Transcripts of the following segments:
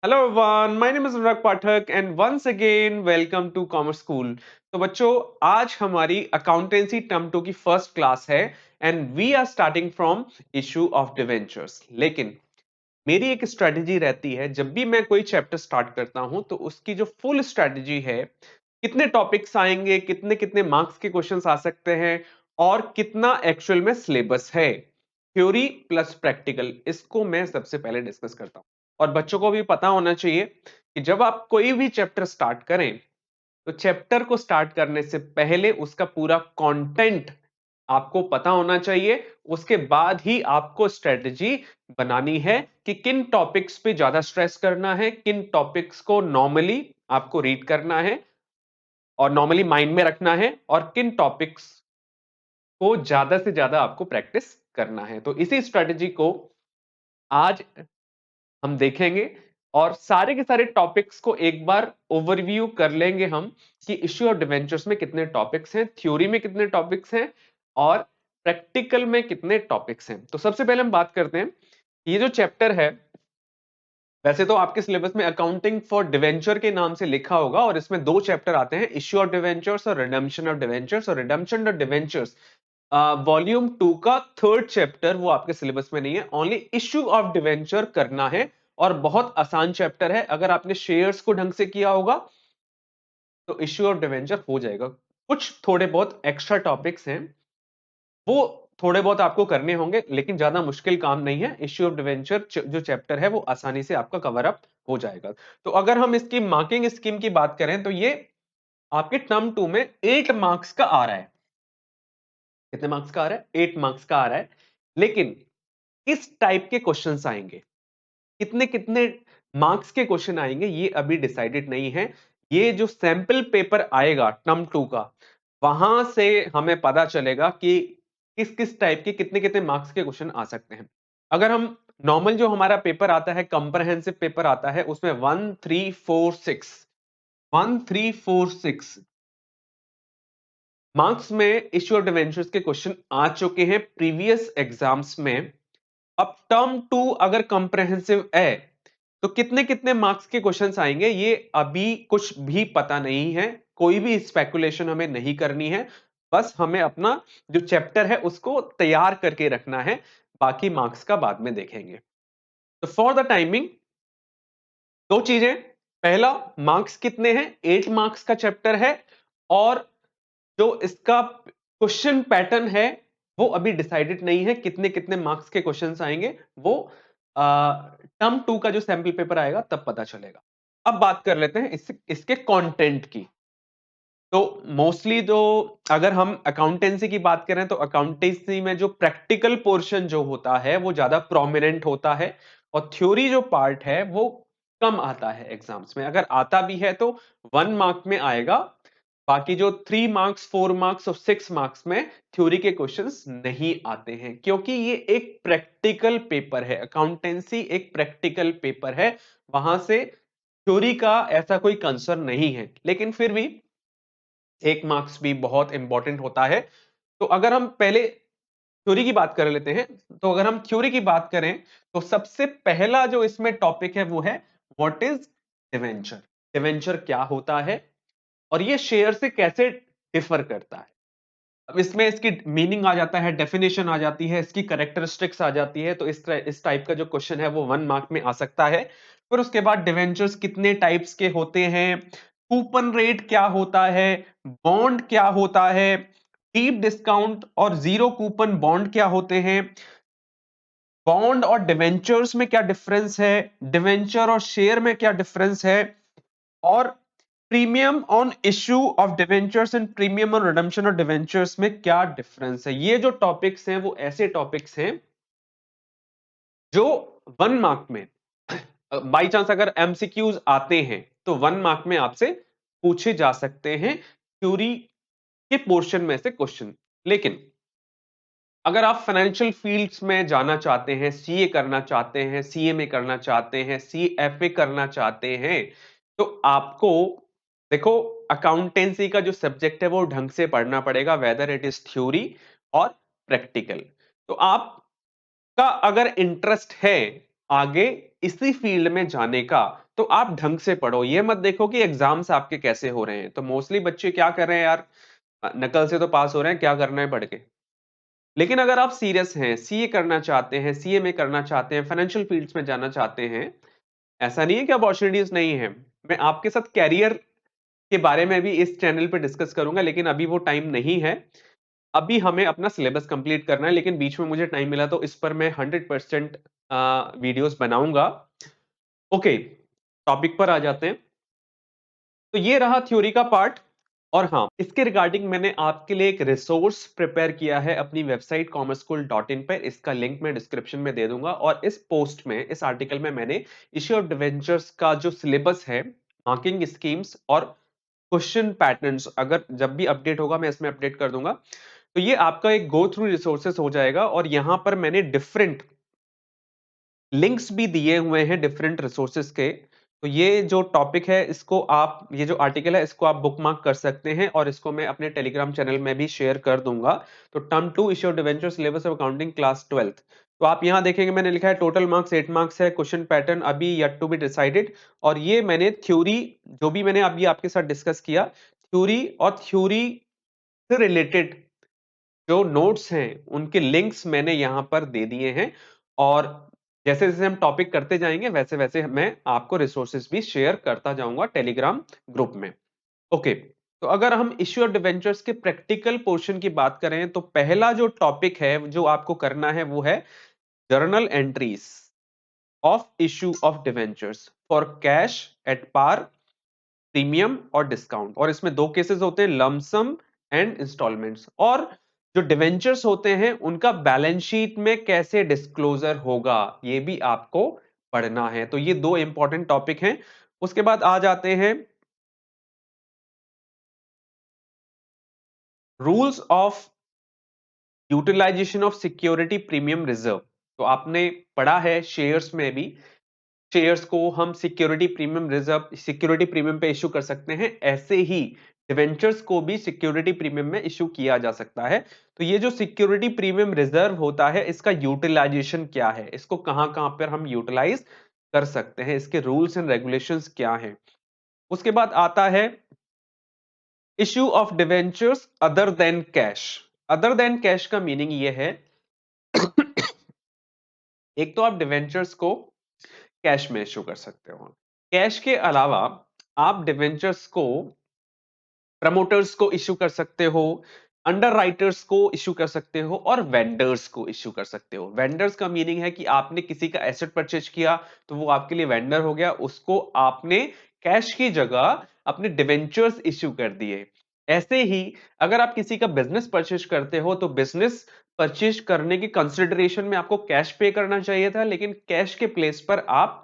Hello everyone, my name is Anurag Pathak and once again welcome to commerce school. तो बच्चों, आज हमारी अकाउंटेंसी टर्म 2 की फर्स्ट क्लास है and we are starting from issue of debentures. लेकिन मेरी एक स्ट्रेटजी रहती है, जब भी मैं कोई चैप्टर स्टार्ट करता हूं तो उसकी जो फुल स्ट्रेटजी है, कितने टॉपिक्स आएंगे, कितने कितने मार्क्स के क्वेश्चंस आ सकते हैं और कितना एक्चुअल में सिलेबस है, थ्योरी प्लस प्रैक्टिकल, इसको मैं सबसे पहले डिस्कस करता हूं। और बच्चों को भी पता होना चाहिए कि जब आप कोई भी चैप्टर स्टार्ट करें तो चैप्टर को स्टार्ट करने से पहले उसका पूरा कंटेंट आपको पता होना चाहिए। उसके बाद ही आपको स्ट्रेटजी बनानी है कि किन टॉपिक्स पे ज्यादा स्ट्रेस करना है, किन टॉपिक्स को नॉर्मली आपको रीड करना है और नॉर्मली माइंड में रखना है, और किन टॉपिक्स को ज्यादा से ज्यादा आपको प्रैक्टिस करना है। तो इसी स्ट्रेटजी को आज हम देखेंगे और सारे के सारे टॉपिक्स को एक बार ओवरव्यू कर लेंगे हम कि इश्यू ऑफ डिवेंचर्स में कितने टॉपिक्स हैं, थ्योरी में कितने टॉपिक्स हैं और प्रैक्टिकल में कितने टॉपिक्स हैं। तो सबसे पहले हम बात करते हैं, ये जो चैप्टर है, वैसे तो आपके सिलेबस में अकाउंटिंग फॉर डिवेंचर के नाम से लिखा होगा और इसमें दो चैप्टर आते हैं, इश्यू ऑफ डिवेंचर्स और रिडेम्पशन ऑफ डिवेंचर्स। और रिडेम्पशन ऑफ डिवेंचर्स वॉल्यूम 2 का थर्ड चैप्टर वो आपके सिलेबस में नहीं है, ओनली इश्यू ऑफ डिवेंचर करना है और बहुत आसान चैप्टर है। अगर आपने शेयर्स को ढंग से किया होगा तो इश्यू ऑफ डिवेंचर हो जाएगा। कुछ थोड़े बहुत एक्स्ट्रा टॉपिक्स हैं, वो थोड़े बहुत आपको करने होंगे, लेकिन ज्यादा मुश्किल काम नहीं है। इश्यू ऑफ डिवेंचर जो चैप्टर है वो आसानी से आपका कवर अप हो जाएगा। तो अगर हम इसकी मार्किंग स्कीम की बात करें तो ये आपके टर्म 2 में 8 मार्क्स का आ रहा है। कितने मार्क्स का आ रहा है? 8 मार्क्स का आ रहा है। लेकिन किस टाइप के क्वेश्चंस आएंगे, कितने कितने मार्क्स के क्वेश्चन आएंगे, ये अभी डिसाइडेड नहीं है। ये जो सैंपल पेपर आएगा टर्म 2 का, वहां से हमें पता चलेगा कि किस किस टाइप के कितने कितने मार्क्स के क्वेश्चन आ सकते हैं। अगर हम नॉर्मल जो हमारा पेपर आता है, कंप्रहेंसिव पेपर आता है, उसमें 1 3 4 6 1 3 4 6 मार्क्स में इश्यू ऑफ डिवेंचर्स के क्वेश्चन आ चुके हैं प्रीवियस एग्जाम्स में। अब टर्म 2 अगर कंप्रहेंसिव है तो कितने कितने मार्क्स के क्वेश्चंस आएंगे, ये अभी कुछ भी पता नहीं है। कोई भी स्पेकुलेशन हमें नहीं करनी है, बस हमें अपना जो चैप्टर है उसको तैयार करके रखना है, बाकी मार्क्स का बाद में देखेंगे। तो फॉर द टाइमिंग दो चीजें, पहला, मार्क्स कितने हैं, 8 मार्क्स का चैप्टर है, और जो इसका क्वेश्चन पैटर्न है वो अभी डिसाइडेड नहीं है, कितने कितने मार्क्स के क्वेश्चंस आएंगे वो टर्म 2 का जो सैंपल पेपर आएगा तब पता चलेगा। अब बात कर लेते हैं इसके कंटेंट की। तो मोस्टली जो, अगर हम अकाउंटेंसी की बात करें तो अकाउंटेंसी में जो प्रैक्टिकल पोर्शन जो होता है वो ज्यादा प्रोमिनेंट होता है और थ्योरी जो पार्ट है वो कम आता है एग्जाम्स में। अगर आता भी है तो 1 मार्क में आएगा, बाकी जो 3 मार्क्स 4 मार्क्स और 6 मार्क्स में थ्योरी के क्वेश्चंस नहीं आते हैं, क्योंकि ये एक प्रैक्टिकल पेपर है। अकाउंटेंसी एक प्रैक्टिकल पेपर है, वहां से थ्योरी का ऐसा कोई कंसर्न नहीं है। लेकिन फिर भी 1 मार्क्स भी बहुत इंपॉर्टेंट होता है। तो अगर हम पहले थ्योरी की बात कर लेते हैं, तो अगर हम थ्योरी की बात करें तो सबसे पहला जो इसमें टॉपिक है वो है व्हाट इज डिवेंचर। डिवेंचर क्या होता है और ये शेयर से कैसे डिफर करता है। अब इसमें इसकी मीनिंग आ जाता है, डेफिनेशन आ जाती है, इसकी करेक्टरिस्टिक्स आ जाती है। तो इस टाइप का जो क्वेश्चन है वो 1 मार्क में आ सकता है। फिर उसके बाद डिवेंचर्स कितने टाइप्स के होते हैं, कूपन रेट क्या होता है, बॉन्ड क्या होता है, डीप डिस्काउंट और जीरो कूपन बॉन्ड क्या होते हैं, बॉन्ड और डिवेंचर्स में क्या डिफरेंस है, डिवेंचर और शेयर में क्या डिफरेंस है, और premium on issue of debentures and premium on redemption of debentures में क्या डिफरेंस है। ये जो टॉपिक्स हैं वो ऐसे टॉपिक्स हैं जो 1 मार्क में बाई चांस अगर एमसीक्यूज आते हैं तो 1 मार्क में आपसे पूछे जा सकते हैं थ्योरी के पोर्शन में से क्वेश्चन। लेकिन अगर आप फाइनेंशियल फील्ड्स में जाना चाहते हैं, सीए करना चाहते हैं, सीएमए करना चाहते हैं, सीएफए करना चाहते हैं, तो आपको देखो, अकाउंटेंसी का जो सब्जेक्ट है वो ढंग से पढ़ना पड़ेगा, वेदर इट इज थ्योरी और प्रैक्टिकल। तो आपका अगर इंटरेस्ट है, आगे इसी फील्ड में जाने का, तो आप ढंग से पढ़ो। ये मत देखो कि एग्जाम्स आपके कैसे हो रहे हैं। तो मोस्टली बच्चे क्या कर रहे हैं यार, नकल से तो पास हो रहे हैं, क्या करना है पढ़ के। लेकिन अगर आप सीरियस हैं, सीए करना चाहते हैं, सीए में करना चाहते हैं, फाइनेंशियल फील्ड्स में जाना चाहते हैं, ऐसा नहीं है कि अपॉर्चुनिटीज नहीं है। मैं आपके साथ कैरियर के बारे में भी इस चैनल पे डिस्कस करूंगा, लेकिन अभी वो टाइम नहीं है। अभी हमें अपना सिलेबस कंप्लीट करना है, लेकिन बीच में मुझे टाइम मिला तो इस पर मैं 100% वीडियोस बनाऊंगा। ओके, टॉपिक पर आ जाते हैं। तो ये रहा थ्योरी का पार्ट। और हाँ, इसके रिगार्डिंग मैंने आपके लिए एक रिसोर्स प्रिपेयर किया है अपनी वेबसाइट commerceschool.in पर। इसका लिंक मैं डिस्क्रिप्शन में दे दूंगा। और इस पोस्ट में, इस आर्टिकल में मैंने इश्यू ऑफ डिवेंचर्स का जो सिलेबस है, मार्किंग स्कीम्स और क्वेश्चन पैटर्न्स, अगर जब भी अपडेट होगा मैं इसमें अपडेट कर दूंगा। तो ये आपका एक गो थ्रू रिसोर्सेस हो जाएगा। और यहां पर मैंने डिफरेंट लिंक्स भी दिए हुए हैं डिफरेंट रिसोर्सेस के। तो ये जो टॉपिक है, इसको आप, ये जो आर्टिकल है, इसको आप बुकमार्क कर सकते हैं और इसको मैं अपने टेलीग्राम चैनल में भी शेयर कर दूंगा। तो term 2 issue of debenture syllabus of accounting class 12th। तो आप यहां देखेंगे मैंने लिखा है टोटल मार्क्स 8 मार्क्स है, क्वेश्चन पैटर्न अभी येट टू बी डिसाइडेड। और ये मैंने थ्योरी, जो भी मैंने अभी आपके साथ डिस्कस किया, थ्योरी और थ्योरी से रिलेटेड जो नोट्स हैं उनके लिंक्स मैंने यहां पर दे दिए हैं। और जैसे जैसे हम टॉपिक करते जाएंगे वैसे वैसे मैं आपको रिसोर्सेज भी शेयर करता जाऊंगा टेलीग्राम ग्रुप में। ओके, तो अगर हम इश्यू ऑफ डिवेंचर्स के प्रैक्टिकल पोर्शन की बात करें, तो पहला जो टॉपिक है जो आपको करना है वो है journal entries of issue of debentures for cash at par, premium और डिस्काउंट। और इसमें दो केसेस होते हैं, लमसम एंड इंस्टॉलमेंट्स। और जो डिवेंचर्स होते हैं उनका बैलेंस शीट में कैसे डिस्क्लोजर होगा, ये भी आपको पढ़ना है। तो ये दो इंपॉर्टेंट टॉपिक हैं। उसके बाद आ जाते हैं rules of utilisation of security premium reserve. तो आपने पढ़ा है शेयर्स में भी, शेयर्स को हम security premium reserve, security premium पे इश्यू कर सकते हैं। ऐसे ही डिवेंचर्स को भी सिक्योरिटी प्रीमियम में इश्यू किया जा सकता है। तो ये जो सिक्योरिटी प्रीमियम रिजर्व होता है, इसका यूटिलाइजेशन क्या है, इसको कहां कहां पर हम यूटिलाइज कर सकते हैं, इसके रूल्स एंड रेगुलेशंस क्या हैं। उसके बाद आता है issue of debentures other than cash. Other than cash का मीनिंग ये है एक तो आप डिवेंचर्स को कैश में इश्यू कर सकते हो, कैश के अलावा आप डिवेंचर्स को प्रमोटर्स को इश्यू कर सकते हो, अंडर राइटर्स को इश्यू कर सकते हो और वेंडर्स को इश्यू कर सकते हो। वेंडर्स का मीनिंग है कि आपने किसी का एसेट परचेज किया तो वो आपके लिए वेंडर हो गया, उसको आपने कैश की जगह अपने डिवेंचर्स इश्यू कर दिए। ऐसे ही अगर आप किसी का बिजनेस परचेज करते हो तो बिजनेस परचेज करने की कंसिडरेशन में आपको कैश पे करना चाहिए था, लेकिन कैश के प्लेस पर आप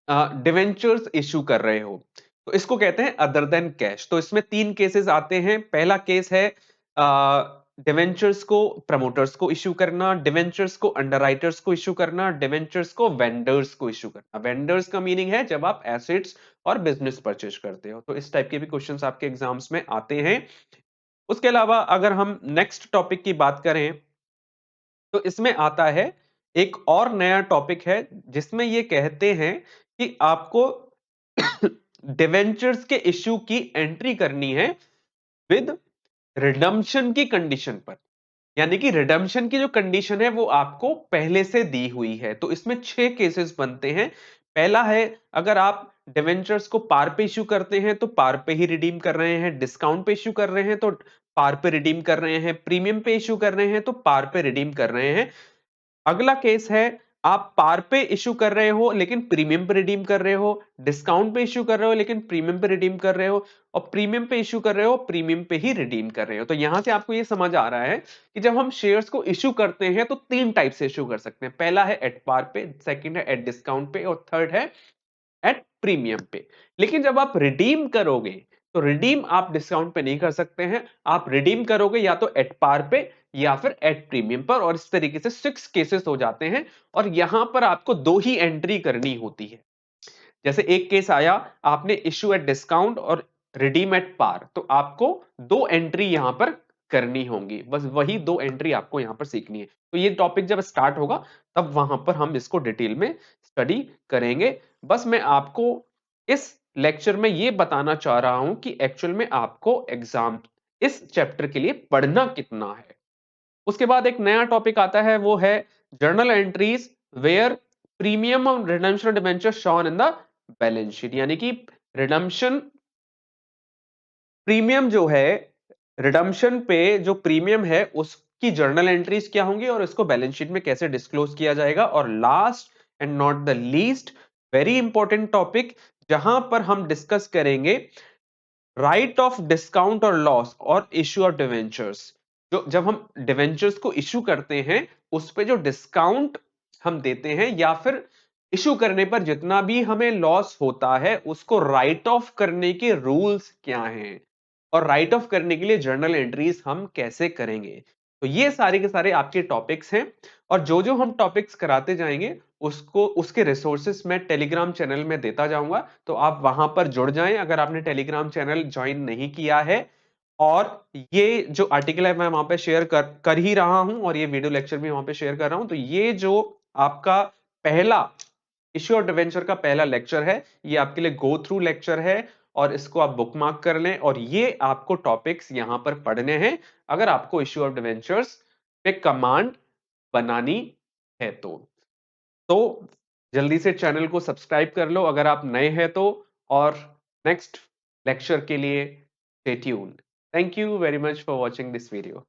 डिवेंचर्स इश्यू कर रहे हो। तो इसको कहते हैं अदर देन कैश। तो इसमें तीन केसेस आते हैं। पहला केस है डिवेंचर्स को प्रमोटर्स को इश्यू करना, डिवेंचर्स को अंडरराइटर्स को इश्यू करना, डिवेंचर्स को वेंडर्स को इश्यू करना। वेंडर्स का मीनिंग है जब आप एसेट्स और बिजनेस परचेज करते हो। तो इस टाइप के भी क्वेश्चंस आपके एग्जाम्स में आते हैं। उसके अलावा अगर हम नेक्स्ट टॉपिक की बात करें, तो इसमें आता है एक और नया टॉपिक है जिसमें ये कहते हैं कि आपको डिवेंचर्स के इश्यू की एंट्री करनी है विद रिडम्पशन की कंडीशन पर। यानी कि रिडम्पशन की जो कंडीशन है वो आपको पहले से दी हुई है। तो इसमें 6 केसेस बनते हैं। पहला है, अगर आप डिवेंचर्स को पार पे इश्यू करते हैं तो पार पे ही रिडीम कर रहे हैं, डिस्काउंट पे इश्यू कर रहे हैं तो पार पे रिडीम कर रहे हैं, प्रीमियम पे इश्यू कर रहे हैं तो पार पे रिडीम कर रहे हैं। अगला केस है, आप पार पे इश्यू कर रहे हो लेकिन प्रीमियम पे रिडीम कर रहे हो, डिस्काउंट पे इश्यू कर रहे हो लेकिन प्रीमियम पे रिडीम कर रहे हो, और प्रीमियम पे इश्यू कर रहे हो, प्रीमियम पे ही रिडीम कर रहे हो। तो यहां से आपको ये समझ आ रहा है कि जब हम शेयर्स को इश्यू करते हैं तो तीन टाइप से इश्यू कर सकते हैं। पहला है एट पार पे, सेकंड है एट डिस्काउंट पे, और थर्ड है एट प्रीमियम पे। लेकिन जब आप रिडीम करोगे तो रिडीम आप डिस्काउंट पे नहीं कर सकते हैं, आप रिडीम करोगे या तो एट पार पे या फिर एट प्रीमियम पर। और इस तरीके से 6 केसेस हो जाते हैं। और यहां पर आपको दो ही एंट्री करनी होती है। जैसे एक केस आया, आपने इश्यू एट डिस्काउंट और रिडीम एट पार, तो आपको दो एंट्री यहां पर करनी होंगी। बस वही 2 एंट्री आपको यहाँ पर सीखनी है। तो ये टॉपिक जब स्टार्ट होगा तब वहां पर हम इसको डिटेल में स्टडी करेंगे। बस मैं आपको इस लेक्चर में ये बताना चाह रहा हूं कि एक्चुअल में आपको एग्जाम इस चैप्टर के लिए पढ़ना कितना है। उसके बाद एक नया टॉपिक आता है, वो है journal entries where premium on redemption debenture shown in the balance sheet. यानी कि रिडम्पशन प्रीमियम जो है, रिडम्पशन पे जो प्रीमियम है उसकी जर्नल एंट्रीज क्या होंगी और इसको बैलेंस शीट में कैसे डिस्क्लोज किया जाएगा। और last and not the least, very important topic, जहां पर हम डिस्कस करेंगे राइट ऑफ डिस्काउंट और लॉस और इश्यू ऑफ डिवेंचर्स। जो जब हम डिवेंचर्स को इश्यू करते हैं उस पे जो डिस्काउंट हम देते हैं या फिर इश्यू करने पर जितना भी हमें लॉस होता है उसको राइट ऑफ करने के रूल्स क्या हैं और राइट ऑफ करने के लिए जर्नल एंट्रीज हम कैसे करेंगे। तो ये सारे के सारे आपके टॉपिक्स हैं और जो जो हम टॉपिक्स कराते जाएंगे उसको उसके रिसोर्सेस मैं टेलीग्राम चैनल में देता जाऊंगा। तो आप वहां पर जुड़ जाएं अगर आपने टेलीग्राम चैनल ज्वाइन नहीं किया है। और ये जो आर्टिकल है मैं वहां पे शेयर कर ही रहा हूं और ये वीडियो लेक्चर भी वहां पे शेयर कर रहा हूं। तो ये जो आपका पहला इश्यू और डिवेंचर का पहला लेक्चर है, ये आपके लिए गो थ्रू लेक्चर है और इसको आप बुकमार्क कर लें। और ये आपको टॉपिक्स यहां पर पढ़ने हैं अगर आपको इश्यू ऑफ डिवेंचर्स पे कमांड बनानी है तो जल्दी से चैनल को सब्सक्राइब कर लो अगर आप नए हैं तो। और नेक्स्ट लेक्चर के लिए stay tuned. Thank you very much for watching this video.